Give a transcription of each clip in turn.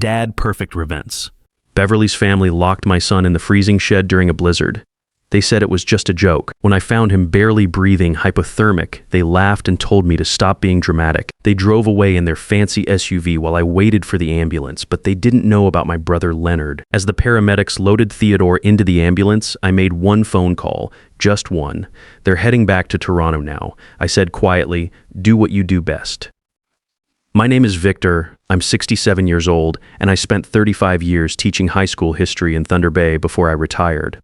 Dad-perfect events. Beverly's family locked my son in the freezing shed during a blizzard. They said it was just a joke. When I found him barely breathing, hypothermic, they laughed and told me to stop being dramatic. They drove away in their fancy SUV while I waited for the ambulance, but they didn't know about my brother Leonard. As the paramedics loaded Theodore into the ambulance, I made one phone call, just one. They're heading back to Toronto now. I said quietly, "Do what you do best." My name is Victor. I'm 67 years old, and I spent 35 years teaching high school history in Thunder Bay before I retired.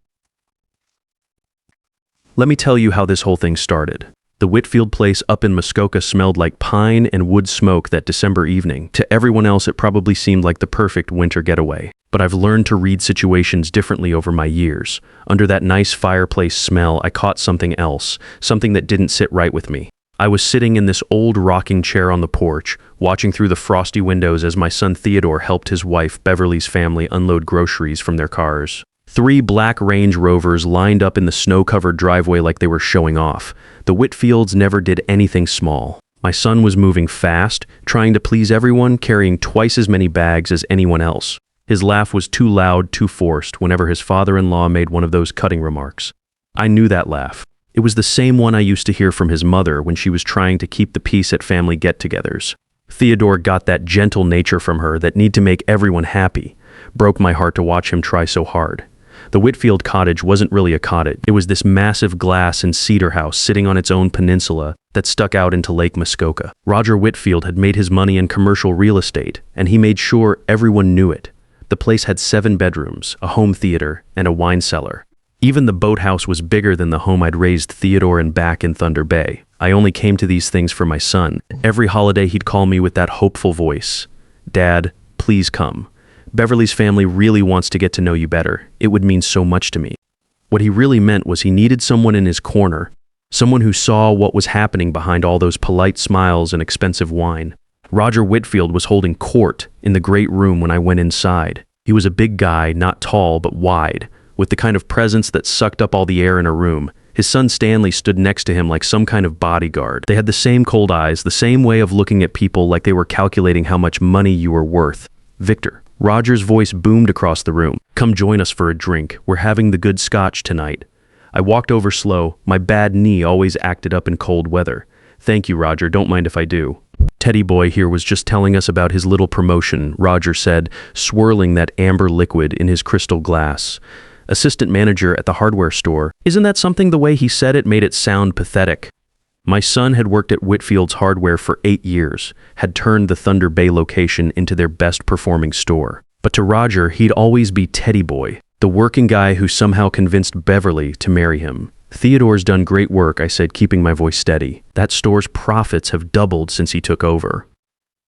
Let me tell you how this whole thing started. The Whitfield place up in Muskoka smelled like pine and wood smoke that December evening. To everyone else, it probably seemed like the perfect winter getaway. But I've learned to read situations differently over my years. Under that nice fireplace smell, I caught something else, something that didn't sit right with me. I was sitting in this old rocking chair on the porch, watching through the frosty windows as my son Theodore helped his wife Beverly's family unload groceries from their cars. 3 black Range Rovers lined up in the snow-covered driveway like they were showing off. The Whitfields never did anything small. My son was moving fast, trying to please everyone, carrying twice as many bags as anyone else. His laugh was too loud, too forced, whenever his father-in-law made one of those cutting remarks. I knew that laugh. It was the same one I used to hear from his mother when she was trying to keep the peace at family get-togethers. Theodore got that gentle nature from her that need to make everyone happy. Broke my heart to watch him try so hard. The Whitfield cottage wasn't really a cottage. It was this massive glass and cedar house sitting on its own peninsula that stuck out into Lake Muskoka. Roger Whitfield had made his money in commercial real estate, and he made sure everyone knew it. The place had 7 bedrooms, a home theater, and a wine cellar. Even the boathouse was bigger than the home I'd raised Theodore in back in Thunder Bay. I only came to these things for my son. Every holiday he'd call me with that hopeful voice. "Dad, please come. Beverly's family really wants to get to know you better. It would mean so much to me." What he really meant was he needed someone in his corner, someone who saw what was happening behind all those polite smiles and expensive wine. Roger Whitfield was holding court in the great room when I went inside. He was a big guy, not tall but wide, with the kind of presence that sucked up all the air in a room. His son Stanley stood next to him like some kind of bodyguard. They had the same cold eyes, the same way of looking at people like they were calculating how much money you were worth. "Victor." Roger's voice boomed across the room. "Come join us for a drink. We're having the good scotch tonight." I walked over slow. My bad knee always acted up in cold weather. "Thank you, Roger. Don't mind if I do." "Teddy boy here was just telling us about his little promotion," Roger said, swirling that amber liquid in his crystal glass. "Assistant manager at the hardware store. Isn't that something? The way he said it made it sound pathetic." My son had worked at Whitfield's Hardware for 8 years, had turned the Thunder Bay location into their best-performing store. But to Roger, he'd always be Teddy Boy, the working guy who somehow convinced Beverly to marry him. "Theodore's done great work," I said, keeping my voice steady. "That store's profits have doubled since he took over."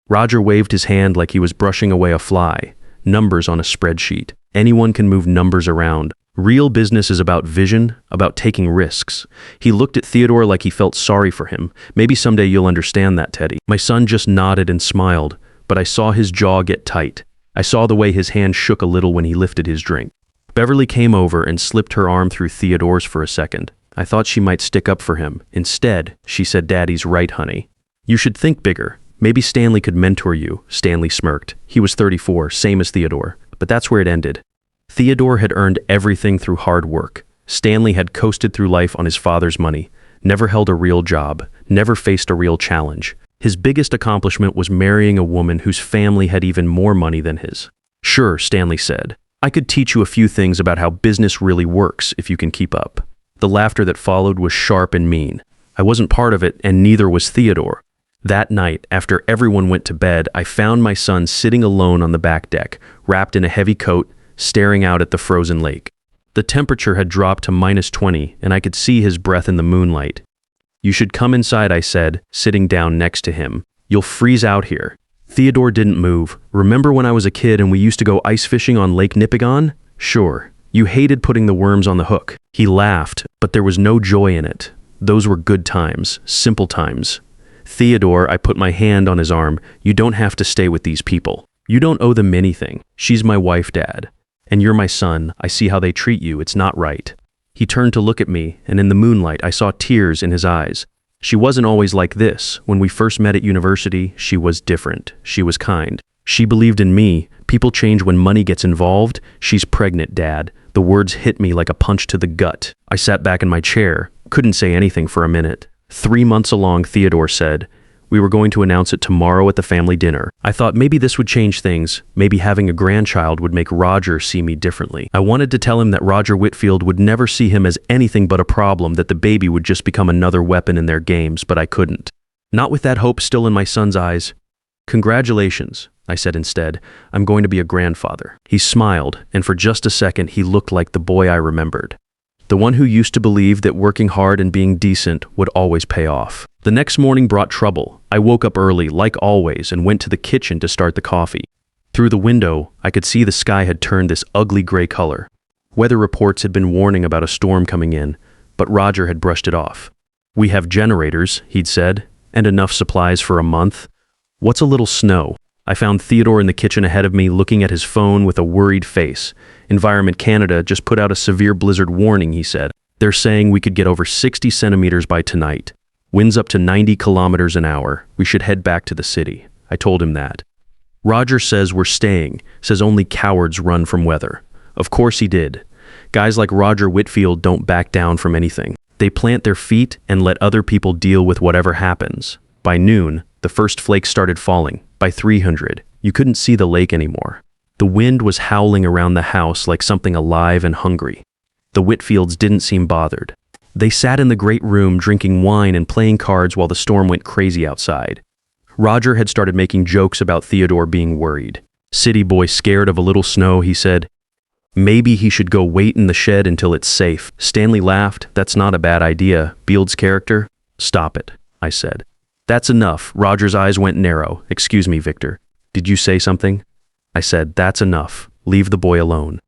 Roger waved his hand like he was brushing away a fly. Numbers on a spreadsheet. Anyone can move numbers around. Real business is about vision, about taking risks. He looked at Theodore like he felt sorry for him. "Maybe someday you'll understand that, Teddy." My son just nodded and smiled, but I saw his jaw get tight. I saw the way his hand shook a little when he lifted his drink. Beverly came over and slipped her arm through Theodore's for a second. I thought she might stick up for him. Instead, she said, "Daddy's right, honey. You should think bigger. Maybe Stanley could mentor you." Stanley smirked. He was 34, same as Theodore. But that's where it ended. Theodore had earned everything through hard work. Stanley had coasted through life on his father's money, never held a real job, never faced a real challenge. His biggest accomplishment was marrying a woman whose family had even more money than his. "Sure," Stanley said. "I could teach you a few things about how business really works if you can keep up." The laughter that followed was sharp and mean. I wasn't part of it, and neither was Theodore. That night, after everyone went to bed, I found my son sitting alone on the back deck, wrapped in a heavy coat, staring out at the frozen lake. The temperature had dropped to -20, and I could see his breath in the moonlight. "You should come inside," I said, sitting down next to him. "You'll freeze out here." Theodore didn't move. "Remember when I was a kid and we used to go ice fishing on Lake Nipigon?" "Sure. You hated putting the worms on the hook." He laughed, but there was no joy in it. Those were good times, simple times. "Theodore," I put my hand on his arm, "you don't have to stay with these people. You don't owe them anything. She's my wife, Dad. And you're my son. I see how they treat you. It's not right." He turned to look at me, and in the moonlight, I saw tears in his eyes. "She wasn't always like this. When we first met at university, she was different. She was kind. She believed in me, People change when money gets involved. She's pregnant, Dad. The words hit me like a punch to the gut. I sat back in my chair, couldn't say anything for a minute. 3 months along, Theodore said. We were going to announce it tomorrow at the family dinner. I thought maybe this would change things. Maybe having a grandchild would make Roger see me differently. I wanted to tell him that Roger Whitfield would never see him as anything but a problem, that the baby would just become another weapon in their games, but I couldn't. Not with that hope still in my son's eyes. Congratulations, I said instead. I'm going to be a grandfather. He smiled, and for just a second he looked like the boy I remembered. The one who used to believe that working hard and being decent would always pay off. The next morning brought trouble. I woke up early, like always, and went to the kitchen to start the coffee. Through the window, I could see the sky had turned this ugly gray color. Weather reports had been warning about a storm coming in, but Roger had brushed it off. We have generators, he'd said, and enough supplies for a month. What's a little snow? I found Theodore in the kitchen ahead of me, looking at his phone with a worried face. Environment Canada just put out a severe blizzard warning, he said. They're saying we could get over 60 centimeters by tonight. Winds up to 90 kilometers an hour. We should head back to the city. I told him that. Roger says we're staying, says only cowards run from weather. Of course he did. Guys like Roger Whitfield don't back down from anything. They plant their feet and let other people deal with whatever happens. By noon, the first flakes started falling. By 300, you couldn't see the lake anymore. The wind was howling around the house like something alive and hungry. The Whitfields didn't seem bothered. They sat in the great room drinking wine and playing cards while the storm went crazy outside. Roger had started making jokes about Theodore being worried. City boy scared of a little snow, he said. Maybe he should go wait in the shed until it's safe. Stanley laughed. That's not a bad idea. Beald's character? Stop it, I said. That's enough. Roger's eyes went narrow. Excuse me, Victor. Did you say something? I said, that's enough. Leave the boy alone.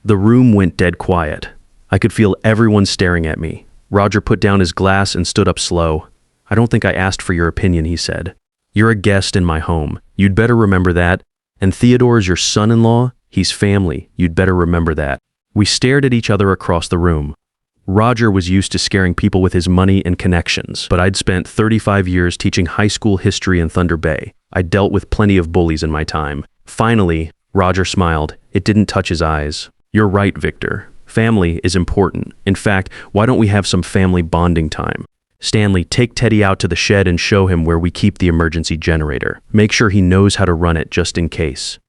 The room went dead quiet. I could feel everyone staring at me. Roger put down his glass and stood up slow. I don't think I asked for your opinion, he said. You're a guest in my home. You'd better remember that. And Theodore is your son-in-law. He's family. You'd better remember that. We stared at each other across the room. Roger was used to scaring people with his money and connections, but I'd spent 35 years teaching high school history in Thunder Bay. I dealt with plenty of bullies in my time. Finally, Roger smiled. It didn't touch his eyes. You're right, Victor. Family is important. In fact, why don't we have some family bonding time? Stanley, take Teddy out to the shed and show him where we keep the emergency generator. Make sure he knows how to run it just in case.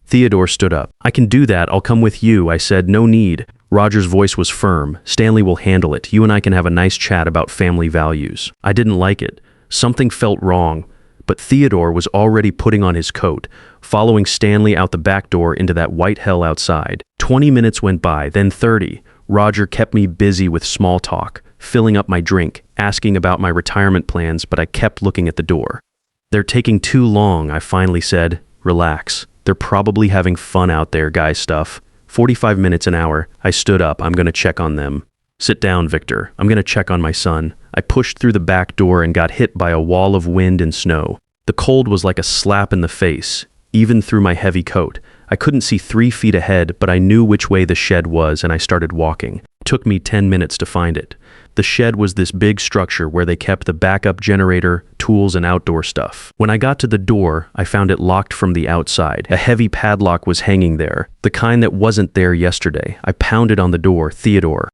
Theodore stood up. I can do that. I'll come with you. I said, no need. Roger's voice was firm. Stanley will handle it. You and I can have a nice chat about family values. I didn't like it. Something felt wrong. But Theodore was already putting on his coat, following Stanley out the back door into that white hell outside. 20 minutes went by, then 30. Roger kept me busy with small talk, filling up my drink, asking about my retirement plans, but I kept looking at the door. They're taking too long, I finally said. Relax. They're probably having fun out there, guy stuff. 45 minutes an hour. I stood up. I'm going to check on them. Sit down, Victor. I'm going to check on my son. I pushed through the back door and got hit by a wall of wind and snow. The cold was like a slap in the face, even through my heavy coat. I couldn't see 3 feet ahead, but I knew which way the shed was, and I started walking. It took me 10 minutes to find it. The shed was this big structure where they kept the backup generator, tools, and outdoor stuff. When I got to the door, I found it locked from the outside. A heavy padlock was hanging there, the kind that wasn't there yesterday. I pounded on the door. Theodore.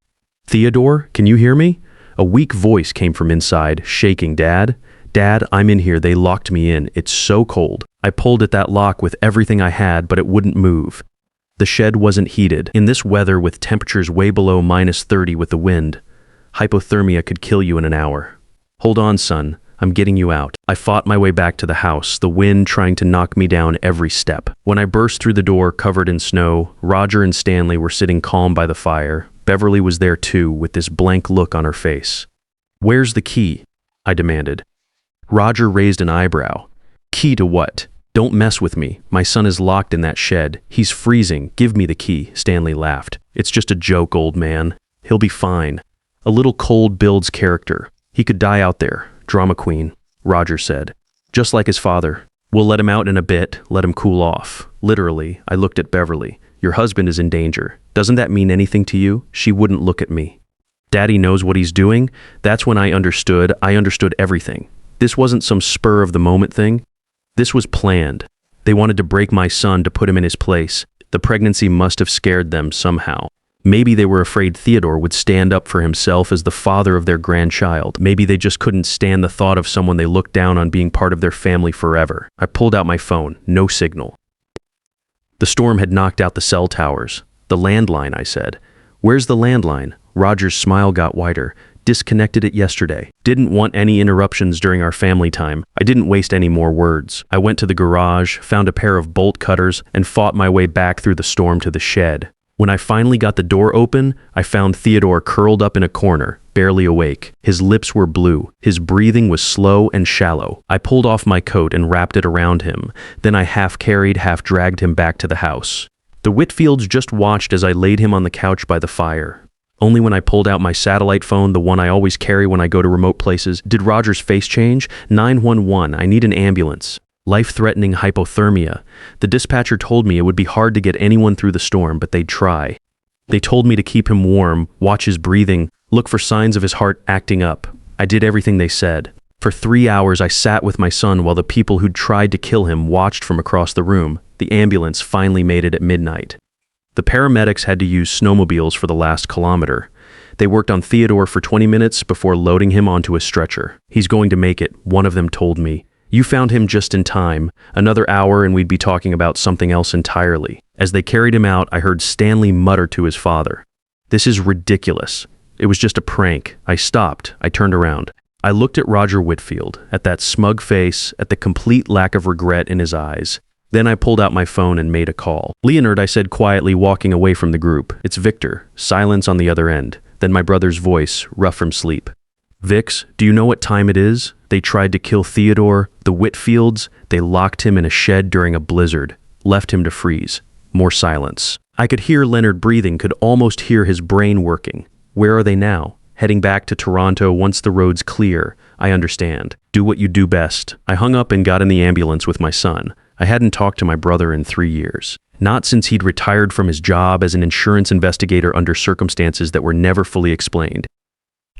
Theodore, can you hear me? A weak voice came from inside, shaking. Dad? Dad, I'm in here. They locked me in. It's so cold. I pulled at that lock with everything I had, but it wouldn't move. The shed wasn't heated. In this weather, with temperatures way below -30 with the wind, hypothermia could kill you in an hour. Hold on, son. I'm getting you out. I fought my way back to the house, the wind trying to knock me down every step. When I burst through the door, covered in snow, Roger and Stanley were sitting calm by the fire. Beverly was there too, with this blank look on her face. Where's the key? I demanded. Roger raised an eyebrow. Key to what? Don't mess with me. My son is locked in that shed. He's freezing. Give me the key. Stanley laughed. It's just a joke, old man. He'll be fine. A little cold builds character. He could die out there. Drama queen, Roger said. Just like his father. We'll let him out in a bit, let him cool off. Literally, I looked at Beverly. Your husband is in danger. Doesn't that mean anything to you? She wouldn't look at me. Daddy knows what he's doing. That's when I understood everything. This wasn't some spur of the moment thing. This was planned. They wanted to break my son to put him in his place. The pregnancy must have scared them somehow. Maybe they were afraid Theodore would stand up for himself as the father of their grandchild. Maybe they just couldn't stand the thought of someone they looked down on being part of their family forever. I pulled out my phone. No signal. The storm had knocked out the cell towers. The landline, I said. Where's the landline? Roger's smile got wider. Disconnected it yesterday. Didn't want any interruptions during our family time. I didn't waste any more words. I went to the garage, found a pair of bolt cutters, and fought my way back through the storm to the shed. When I finally got the door open, I found Theodore curled up in a corner, barely awake. His lips were blue. His breathing was slow and shallow. I pulled off my coat and wrapped it around him. Then I half carried, half dragged him back to the house. The Whitfields just watched as I laid him on the couch by the fire. Only when I pulled out my satellite phone, the one I always carry when I go to remote places, did Roger's face change. 911, I need an ambulance. Life-threatening hypothermia. The dispatcher told me it would be hard to get anyone through the storm, but they'd try. They told me to keep him warm, watch his breathing, look for signs of his heart acting up. I did everything they said. For 3 hours, I sat with my son while the people who'd tried to kill him watched from across the room. The ambulance finally made it at midnight. The paramedics had to use snowmobiles for the last kilometer. They worked on Theodore for 20 minutes before loading him onto a stretcher. He's going to make it, one of them told me. You found him just in time. Another hour and we'd be talking about something else entirely. As they carried him out, I heard Stanley mutter to his father. This is ridiculous. It was just a prank. I stopped. I turned around. I looked at Roger Whitfield, at that smug face, at the complete lack of regret in his eyes. Then I pulled out my phone and made a call. Leonard, I said quietly, walking away from the group. It's Victor. Silence on the other end. Then my brother's voice, rough from sleep. Vix, do you know what time it is? They tried to kill Theodore. The Whitfields, they locked him in a shed during a blizzard. Left him to freeze. More silence. I could hear Leonard breathing, could almost hear his brain working. Where are they now? Heading back to Toronto once the road's clear. I understand. Do what you do best. I hung up and got in the ambulance with my son. I hadn't talked to my brother in 3 years. Not since he'd retired from his job as an insurance investigator under circumstances that were never fully explained.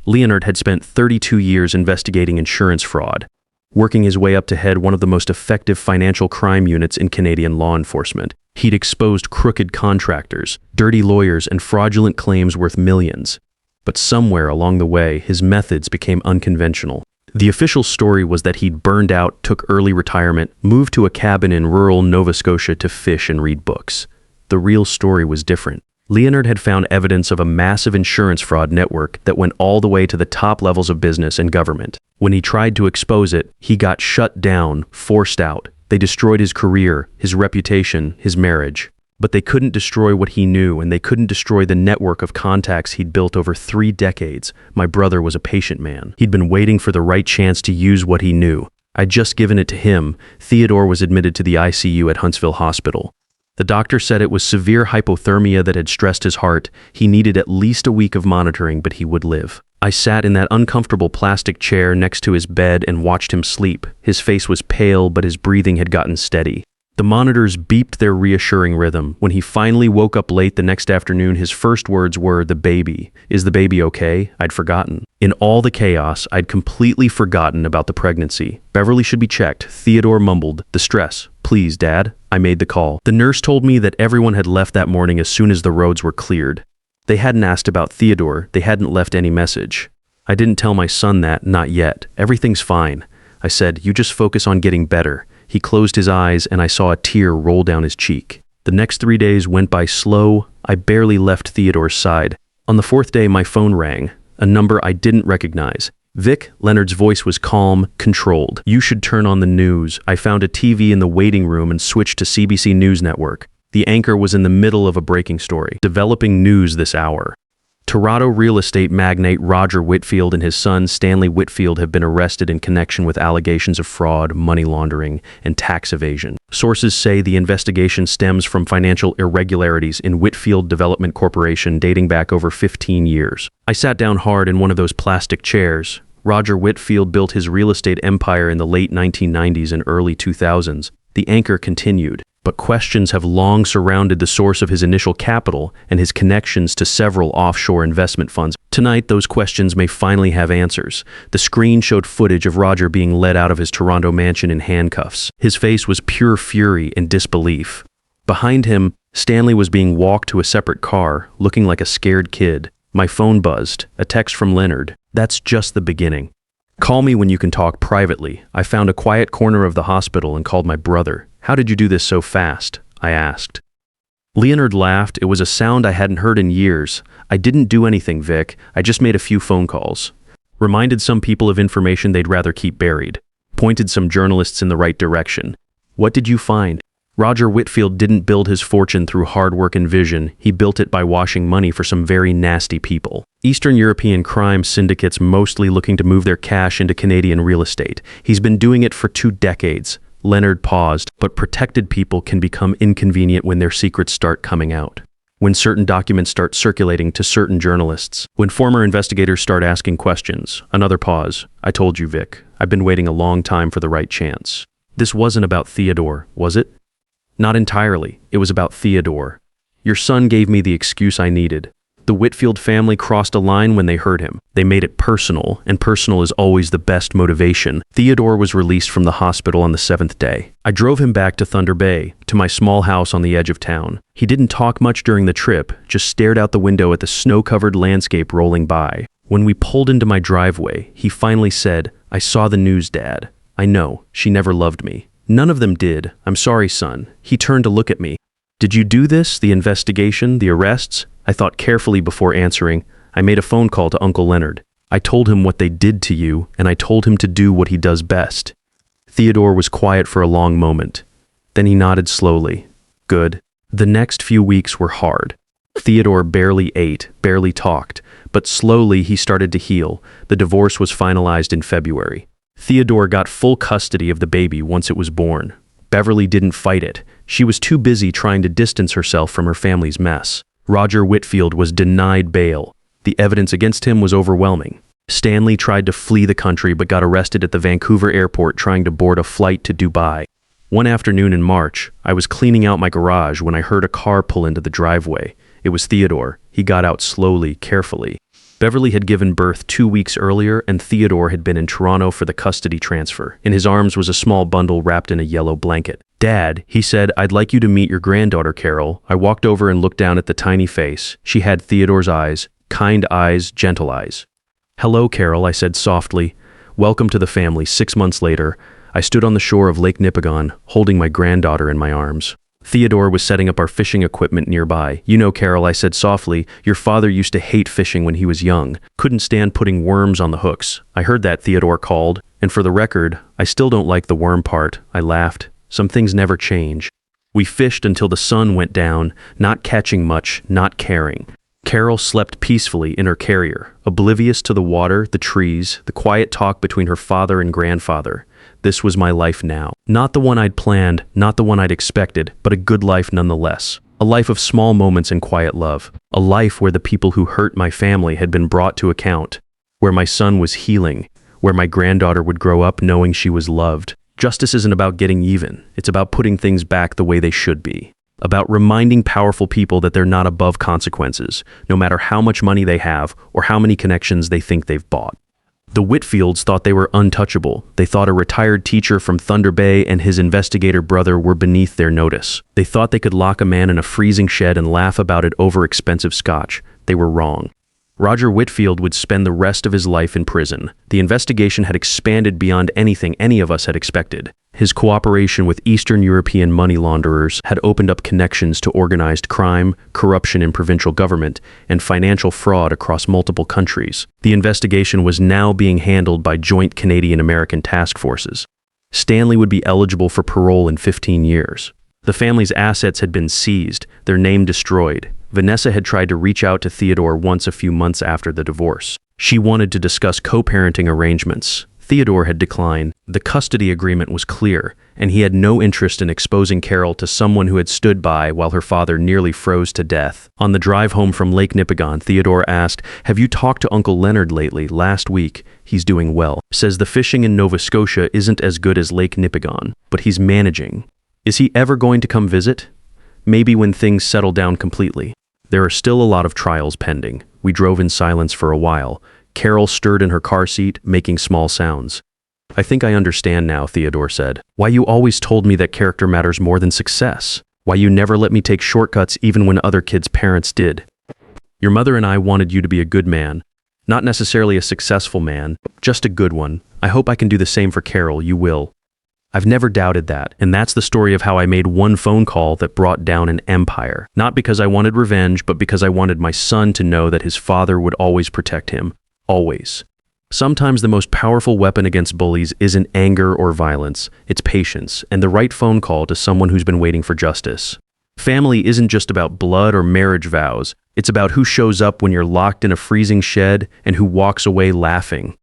Leonard had spent 32 years investigating insurance fraud, working his way up to head one of the most effective financial crime units in Canadian law enforcement. He'd exposed crooked contractors, dirty lawyers, and fraudulent claims worth millions. But somewhere along the way, his methods became unconventional. The official story was that he'd burned out, took early retirement, moved to a cabin in rural Nova Scotia to fish and read books. The real story was different. Leonard had found evidence of a massive insurance fraud network that went all the way to the top levels of business and government. When he tried to expose it, he got shut down, forced out. They destroyed his career, his reputation, his marriage. But they couldn't destroy what he knew, and they couldn't destroy the network of contacts he'd built over 3 decades. My brother was a patient man. He'd been waiting for the right chance to use what he knew. I'd just given it to him. Theodore was admitted to the ICU at Huntsville Hospital. The doctor said it was severe hypothermia that had stressed his heart. He needed at least a week of monitoring, but he would live. I sat in that uncomfortable plastic chair next to his bed and watched him sleep. His face was pale, but his breathing had gotten steady. The monitors beeped their reassuring rhythm. When he finally woke up late the next afternoon, his first words were, "The baby. Is the baby okay?" I'd forgotten. In all the chaos, I'd completely forgotten about the pregnancy. Beverly should be checked. Theodore mumbled, "The stress. Please, Dad." I made the call. The nurse told me that everyone had left that morning as soon as the roads were cleared. They hadn't asked about Theodore. They hadn't left any message. I didn't tell my son that, not yet. Everything's fine. I said, "You just focus on getting better." He closed his eyes and I saw a tear roll down his cheek. The next 3 days went by slow. I barely left Theodore's side. On the 4th day, my phone rang, a number I didn't recognize. Vic, Leonard's voice was calm, controlled. "You should turn on the news." I found a TV in the waiting room and switched to CBC News Network. The anchor was in the middle of a breaking story. Developing news this hour. Toronto real estate magnate Roger Whitfield and his son Stanley Whitfield have been arrested in connection with allegations of fraud, money laundering, and tax evasion. Sources say the investigation stems from financial irregularities in Whitfield Development Corporation dating back over 15 years. I sat down hard in one of those plastic chairs. Roger Whitfield built his real estate empire in the late 1990s and early 2000s. The anchor continued. But questions have long surrounded the source of his initial capital and his connections to several offshore investment funds. Tonight, those questions may finally have answers. The screen showed footage of Roger being led out of his Toronto mansion in handcuffs. His face was pure fury and disbelief. Behind him, Stanley was being walked to a separate car, looking like a scared kid. My phone buzzed, a text from Leonard. That's just the beginning. Call me when you can talk privately. I found a quiet corner of the hospital and called my brother. How did you do this so fast? I asked. Leonard laughed. It was a sound I hadn't heard in years. I didn't do anything, Vic. I just made a few phone calls. Reminded some people of information they'd rather keep buried. Pointed some journalists in the right direction. What did you find? Roger Whitfield didn't build his fortune through hard work and vision. He built it by washing money for some very nasty people. Eastern European crime syndicates mostly looking to move their cash into Canadian real estate. He's been doing it for 2 decades. Leonard paused, but protected people can become inconvenient when their secrets start coming out. When certain documents start circulating to certain journalists. When former investigators start asking questions. Another pause. I told you, Vic. I've been waiting a long time for the right chance. This wasn't about Theodore, was it? Not entirely. It was about Theodore. Your son gave me the excuse I needed. The Whitfield family crossed a line when they heard him. They made it personal, and personal is always the best motivation. Theodore was released from the hospital on the 7th day. I drove him back to Thunder Bay, to my small house on the edge of town. He didn't talk much during the trip, just stared out the window at the snow-covered landscape rolling by. When we pulled into my driveway, he finally said, I saw the news, Dad. I know, she never loved me. None of them did. I'm sorry, son. He turned to look at me. Did you do this? The investigation? The arrests? I thought carefully before answering. I made a phone call to Uncle Leonard. I told him what they did to you, and I told him to do what he does best. Theodore was quiet for a long moment. Then he nodded slowly. Good. The next few weeks were hard. Theodore barely ate, barely talked, but slowly he started to heal. The divorce was finalized in February. Theodore got full custody of the baby once it was born. Beverly didn't fight it. She was too busy trying to distance herself from her family's mess. Roger Whitfield was denied bail. The evidence against him was overwhelming. Stanley tried to flee the country but got arrested at the Vancouver airport trying to board a flight to Dubai. One afternoon in March, I was cleaning out my garage when I heard a car pull into the driveway. It was Theodore. He got out slowly, carefully. Beverly had given birth 2 weeks earlier, and Theodore had been in Toronto for the custody transfer. In his arms was a small bundle wrapped in a yellow blanket. Dad, he said, I'd like you to meet your granddaughter, Carol. I walked over and looked down at the tiny face. She had Theodore's eyes, kind eyes, gentle eyes. Hello, Carol, I said softly. Welcome to the family. 6 months later, I stood on the shore of Lake Nipigon, holding my granddaughter in my arms. Theodore was setting up our fishing equipment nearby. You know, Carol, I said softly, your father used to hate fishing when he was young. Couldn't stand putting worms on the hooks. I heard that, Theodore called. And for the record, I still don't like the worm part. I laughed. Some things never change. We fished until the sun went down, not catching much, not caring. Carol slept peacefully in her carrier, oblivious to the water, the trees, the quiet talk between her father and grandfather. This was my life now. Not the one I'd planned, not the one I'd expected, but a good life nonetheless. A life of small moments and quiet love. A life where the people who hurt my family had been brought to account. Where my son was healing. Where my granddaughter would grow up knowing she was loved. Justice isn't about getting even. It's about putting things back the way they should be. About reminding powerful people that they're not above consequences, no matter how much money they have or how many connections they think they've bought. The Whitfields thought they were untouchable. They thought a retired teacher from Thunder Bay and his investigator brother were beneath their notice. They thought they could lock a man in a freezing shed and laugh about it over expensive scotch. They were wrong. Roger Whitfield would spend the rest of his life in prison. The investigation had expanded beyond anything any of us had expected. His cooperation with Eastern European money launderers had opened up connections to organized crime, corruption in provincial government, and financial fraud across multiple countries. The investigation was now being handled by joint Canadian-American task forces. Stanley would be eligible for parole in 15 years. The family's assets had been seized, their name destroyed. Vanessa had tried to reach out to Theodore once a few months after the divorce. She wanted to discuss co-parenting arrangements. Theodore had declined. The custody agreement was clear, and he had no interest in exposing Carol to someone who had stood by while her father nearly froze to death. On the drive home from Lake Nipigon, Theodore asked, "Have you talked to Uncle Leonard lately? Last week. He's doing well. Says the fishing in Nova Scotia isn't as good as Lake Nipigon, but he's managing." Is he ever going to come visit? Maybe when things settle down completely. There are still a lot of trials pending. We drove in silence for a while. Carol stirred in her car seat, making small sounds. I think I understand now, Theodore said. Why you always told me that character matters more than success. Why you never let me take shortcuts even when other kids' parents did. Your mother and I wanted you to be a good man. Not necessarily a successful man, just a good one. I hope I can do the same for Carol, you will. I've never doubted that, and that's the story of how I made one phone call that brought down an empire. Not because I wanted revenge, but because I wanted my son to know that his father would always protect him. Always. Sometimes the most powerful weapon against bullies isn't anger or violence, it's patience, and the right phone call to someone who's been waiting for justice. Family isn't just about blood or marriage vows, it's about who shows up when you're locked in a freezing shed and who walks away laughing.